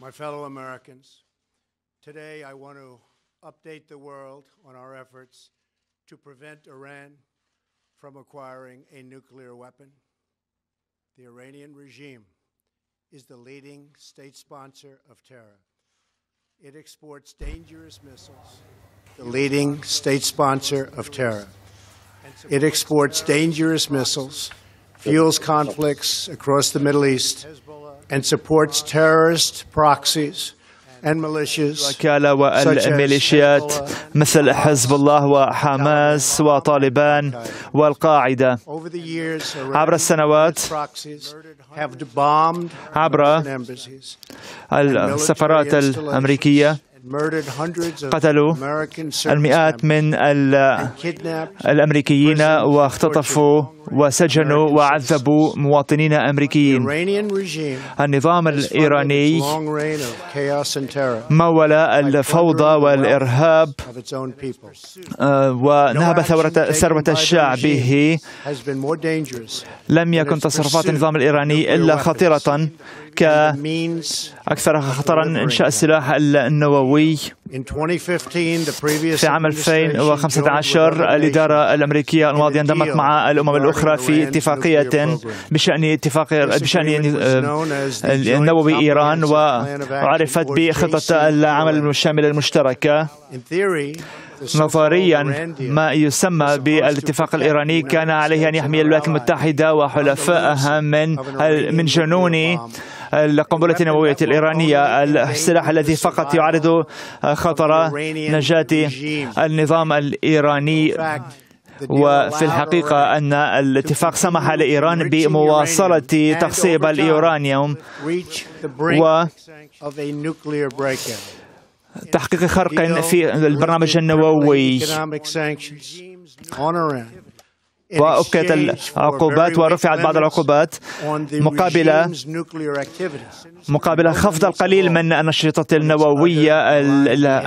My fellow Americans, today I want to update the world on our efforts to prevent Iran from acquiring a nuclear weapon. The Iranian regime is the leading state sponsor of terror. It exports dangerous missiles. The leading state sponsor of terror. It exports dangerous missiles, fuels conflicts across the Middle East, and supports terrorist proxies and militias الوكالة والميليشيات مثل حزب الله وحماس وطالبان والقاعدة. عبر السنوات عبر السفارات الأمريكية قتلوا المئات من الأمريكيين واختطفوا وسجنوا وعذبوا مواطنين أمريكيين. النظام الإيراني مول الفوضى والإرهاب ونهب ثروة شعبه. لم يكن تصرفات النظام الإيراني إلا خطيرة كأكثر خطرا إنشاء السلاح النووي. في عام 2015 الإدارة الأمريكية الماضية انضمت مع الأمم الأخرى في اتفاقية بشأن النووي إيران وعرفت بخطة العمل الشاملة المشتركة. نظريا ما يسمى بالاتفاق الإيراني كان عليه أن يحمي الولايات المتحدة وحلفائها من جنون القنبلة النووية الإيرانية، السلاح الذي فقط يعرض خطر نجاة النظام الإيراني. وفي الحقيقة أن الاتفاق سمح لإيران بمواصلة تخصيب اليورانيوم وتحقيق خرق في البرنامج النووي. وأبقيت العقوبات ورفعت بعض العقوبات مقابل خفض القليل من النشاطات النووية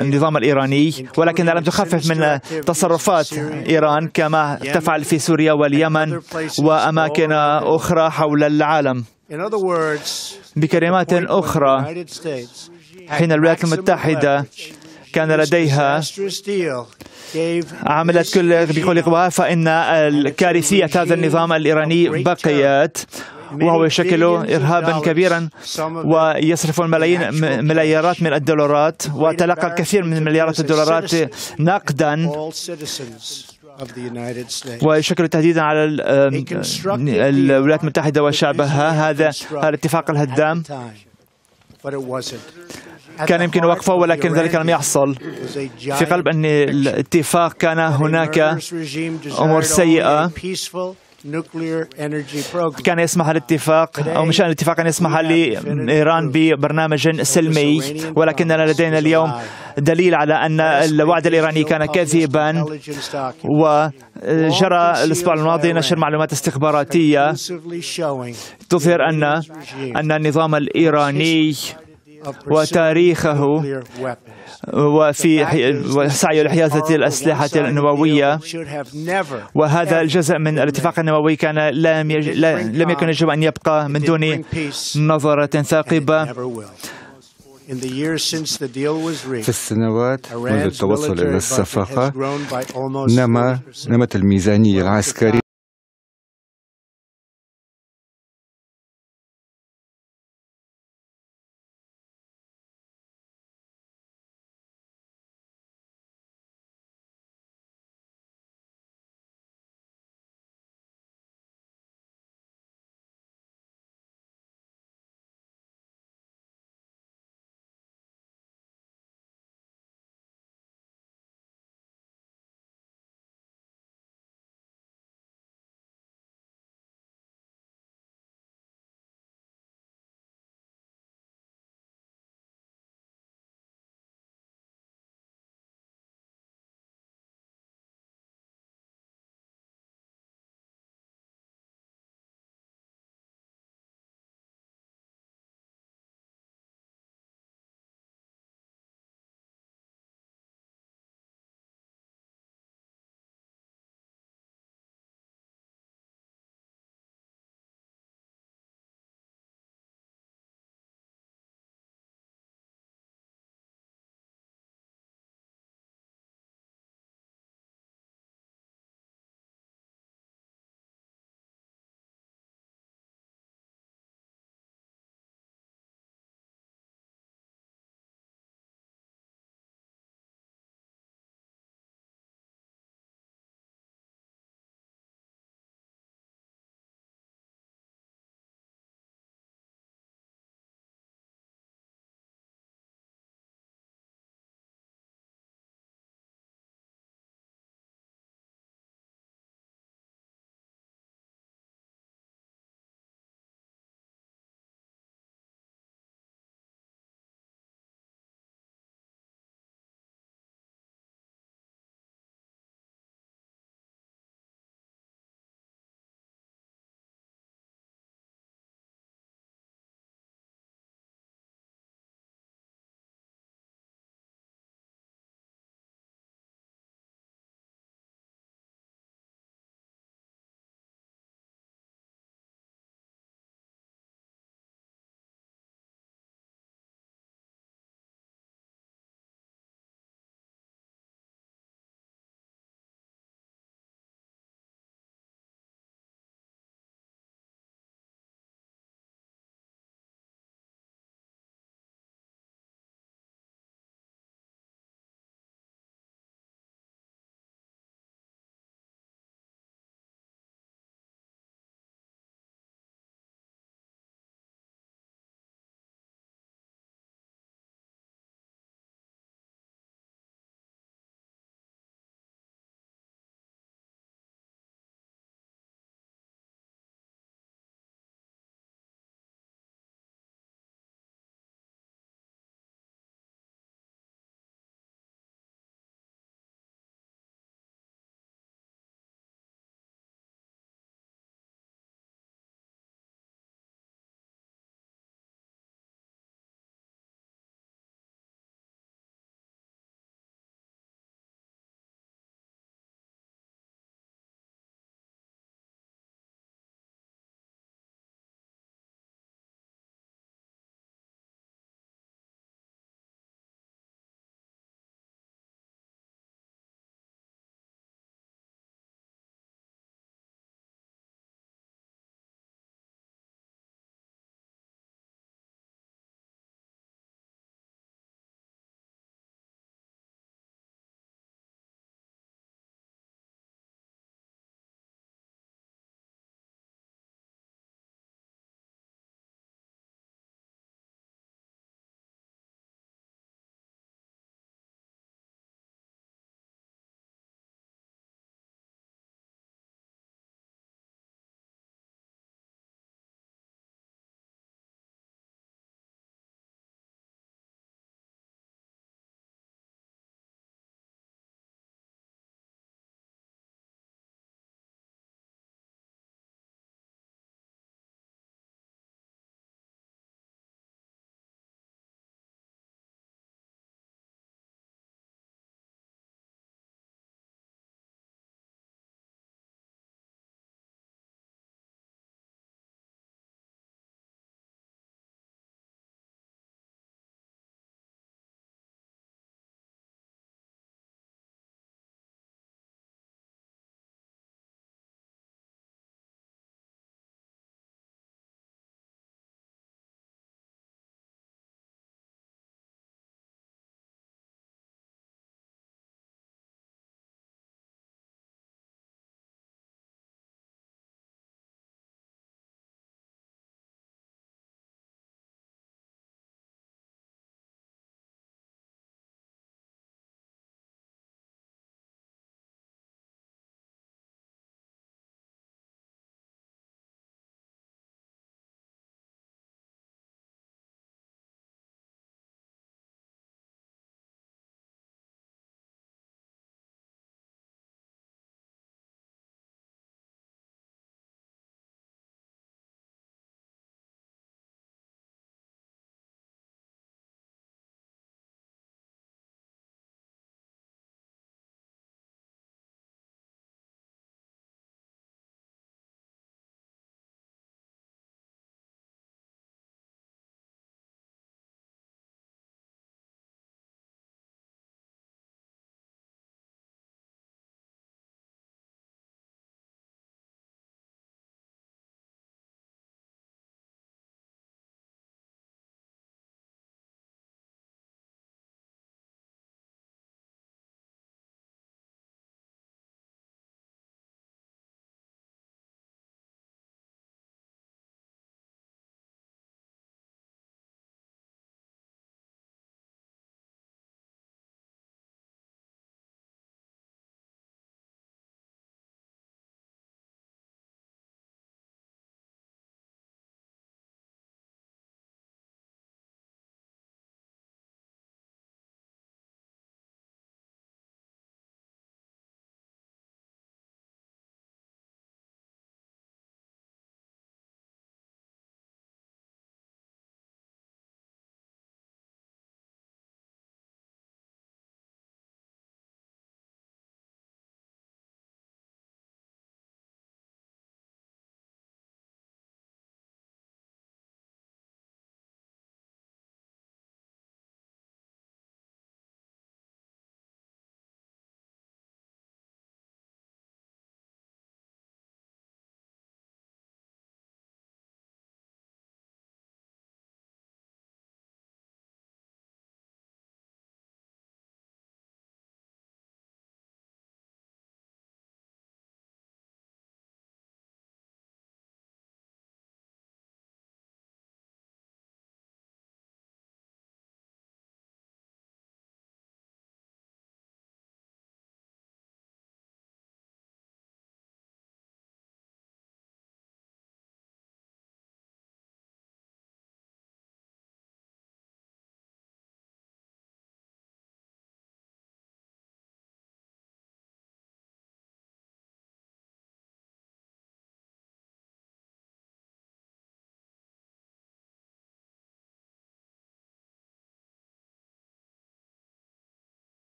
النظام الإيراني، ولكن لم تخفف من تصرفات إيران كما تفعل في سوريا واليمن وأماكن أخرى حول العالم. بكلمات أخرى، حين الولايات المتحدة كان لديها عملت كل بكل قواها، فإن الكارثية هذا النظام الإيراني بقيت، وهو يشكل إرهابا كبيرا ويصرف ملاييرات من الدولارات، وتلقى الكثير من مليارات الدولارات نقدا، ويشكل تهديدا على الولايات المتحدة وشعبها. هذا الاتفاق الهدام كان يمكن وقفه، ولكن ذلك لم يحصل. في قلب أن الاتفاق كان هناك أمور سيئة. كان يسمح الاتفاق أو مشان الاتفاق أن يسمح لإيران ببرنامج سلمي، ولكننا لدينا اليوم دليل على أن الوعد الإيراني كان كاذبا. وجرى الأسبوع الماضي نشر معلومات استخباراتية تظهر أن النظام الإيراني وتاريخه وفي سعيه لحيازة الأسلحة النووية، وهذا الجزء من الاتفاق النووي كان لم يكن يجب أن يبقى من دون نظرة ثاقبة. في السنوات منذ التوصل إلى الصفقة نمت الميزانية العسكرية